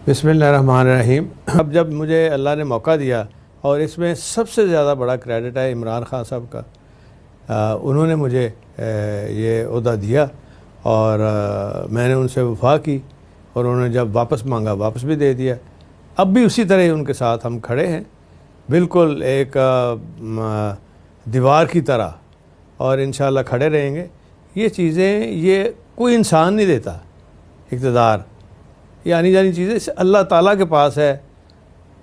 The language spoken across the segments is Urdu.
بسم اللہ الرحمن الرحیم۔ اب جب مجھے اللہ نے موقع دیا اور اس میں سب سے زیادہ بڑا کریڈٹ ہے عمران خان صاحب کا، انہوں نے مجھے یہ عہدہ دیا اور میں نے ان سے وفا کی اور انہوں نے جب واپس مانگا واپس بھی دے دیا۔ اب بھی اسی طرح ان کے ساتھ ہم کھڑے ہیں، بالکل ایک دیوار کی طرح، اور انشاءاللہ کھڑے رہیں گے۔ یہ چیزیں یہ کوئی انسان نہیں دیتا، اقتدار یہ آنی جانی چیزیں اللہ تعالیٰ کے پاس ہے۔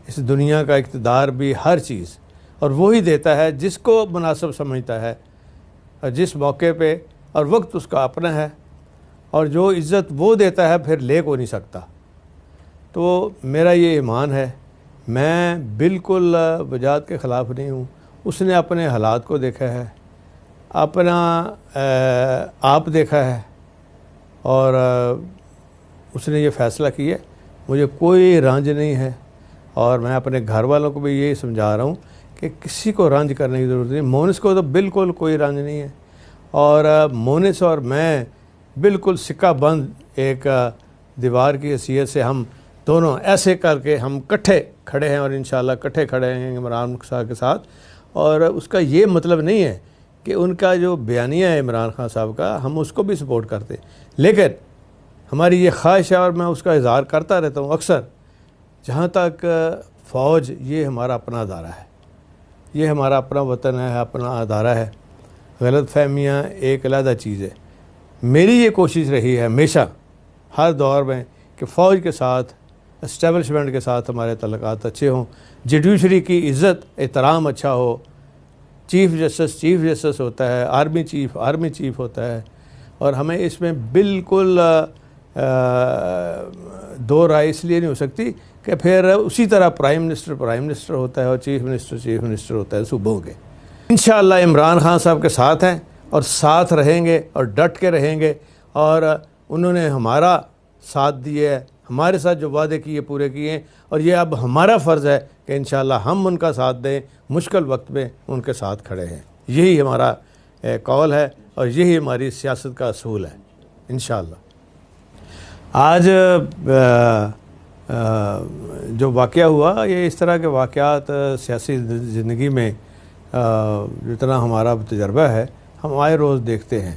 اس دنیا کا اقتدار بھی ہر چیز، اور وہی دیتا ہے جس کو مناسب سمجھتا ہے اور جس موقع پہ، اور وقت اس کا اپنا ہے، اور جو عزت وہ دیتا ہے پھر لے کو نہیں سکتا۔ تو میرا یہ ایمان ہے، میں بالکل وجاہت کے خلاف نہیں ہوں۔ اس نے اپنے حالات کو دیکھا ہے، اپنا آپ دیکھا ہے، اور اس نے یہ فیصلہ کیا۔ مجھے کوئی رنج نہیں ہے، اور میں اپنے گھر والوں کو بھی یہی سمجھا رہا ہوں کہ کسی کو رنج کرنے کی ضرورت نہیں۔ مونس کو تو بالکل کوئی رنج نہیں ہے، اور مونس اور میں بالکل سکہ بند ایک دیوار کی حیثیت سے ہم دونوں ایسے کر کے ہم کٹھے کھڑے ہیں، اور انشاءاللہ کٹھے کھڑے ہیں عمران صاحب کے ساتھ۔ اور اس کا یہ مطلب نہیں ہے کہ ان کا جو بیانیہ ہے عمران خان صاحب کا، ہم اس کو بھی سپورٹ کرتے، لیکن ہماری یہ خواہش ہے اور میں اس کا اظہار کرتا رہتا ہوں اکثر، جہاں تک فوج یہ ہمارا اپنا ادارہ ہے، یہ ہمارا اپنا وطن ہے، اپنا ادارہ ہے۔ غلط فہمیاں ایک علیحدہ چیز ہے۔ میری یہ کوشش رہی ہے ہمیشہ ہر دور میں کہ فوج کے ساتھ، اسٹیبلشمنٹ کے ساتھ ہمارے تعلقات اچھے ہوں، جوڈیشری کی عزت احترام اچھا ہو، چیف جسٹس ہوتا ہے، آرمی چیف ہوتا ہے، اور ہمیں اس میں بالکل دو رائے اس لیے نہیں ہو سکتی کہ پھر اسی طرح پرائم منسٹر ہوتا ہے اور چیف منسٹر ہوتا ہے صوبوں کے۔ انشاءاللہ عمران خان صاحب کے ساتھ ہیں اور ساتھ رہیں گے اور ڈٹ کے رہیں گے، اور انہوں نے ہمارا ساتھ دیا ہے، ہمارے ساتھ جو وعدے کیے پورے کیے ہیں، اور یہ اب ہمارا فرض ہے کہ انشاءاللہ ہم ان کا ساتھ دیں، مشکل وقت میں ان کے ساتھ کھڑے ہیں۔ یہی ہمارا قول ہے اور یہی ہماری سیاست کا اصول ہے انشاءاللہ۔ آج جو واقعہ ہوا، یہ اس طرح کے واقعات سیاسی زندگی میں جتنا ہمارا تجربہ ہے ہم آئے روز دیکھتے ہیں۔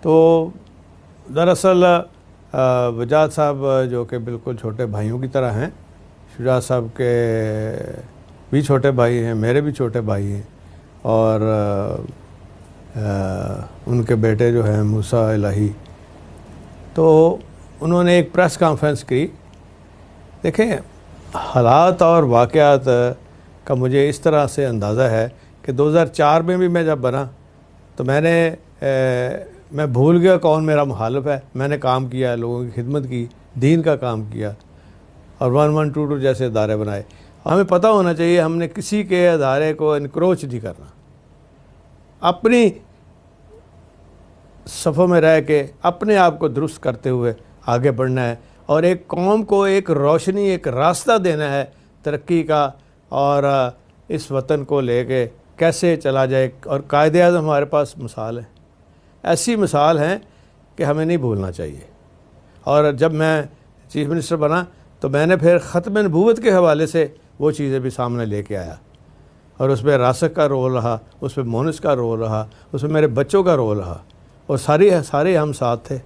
تو دراصل وجاہت صاحب جو کہ بالکل چھوٹے بھائیوں کی طرح ہیں، شجاع صاحب کے بھی چھوٹے بھائی ہیں، میرے بھی چھوٹے بھائی ہیں، اور ان کے بیٹے جو ہیں موسیٰ الہی، تو انہوں نے ایک پریس کانفرنس کی۔ دیکھیں، حالات اور واقعات کا مجھے اس طرح سے اندازہ ہے کہ 2004 میں بھی میں جب بنا تو میں بھول گیا کون میرا مخالف ہے۔ میں نے کام کیا، لوگوں کی خدمت کی، دین کا کام کیا، اور 1122 جیسے ادارے بنائے۔ ہمیں پتہ ہونا چاہیے ہم نے کسی کے ادارے کو انکروچ نہیں کرنا، اپنی صفوں میں رہ کے اپنے آپ کو درست کرتے ہوئے آگے بڑھنا ہے، اور ایک قوم کو ایک روشنی، ایک راستہ دینا ہے ترقی کا، اور اس وطن کو لے کے کیسے چلا جائے۔ اور قائد اعظم ہمارے پاس مثال ہے، ایسی مثال ہیں کہ ہمیں نہیں بھولنا چاہیے۔ اور جب میں چیف منسٹر بنا تو میں نے پھر ختم نبوت کے حوالے سے وہ چیزیں بھی سامنے لے کے آیا، اور اس میں راسخ کا رول رہا، اس میں مونس کا رول رہا، اس میں میرے بچوں کا رول رہا، اور سارے ہم ساتھ تھے۔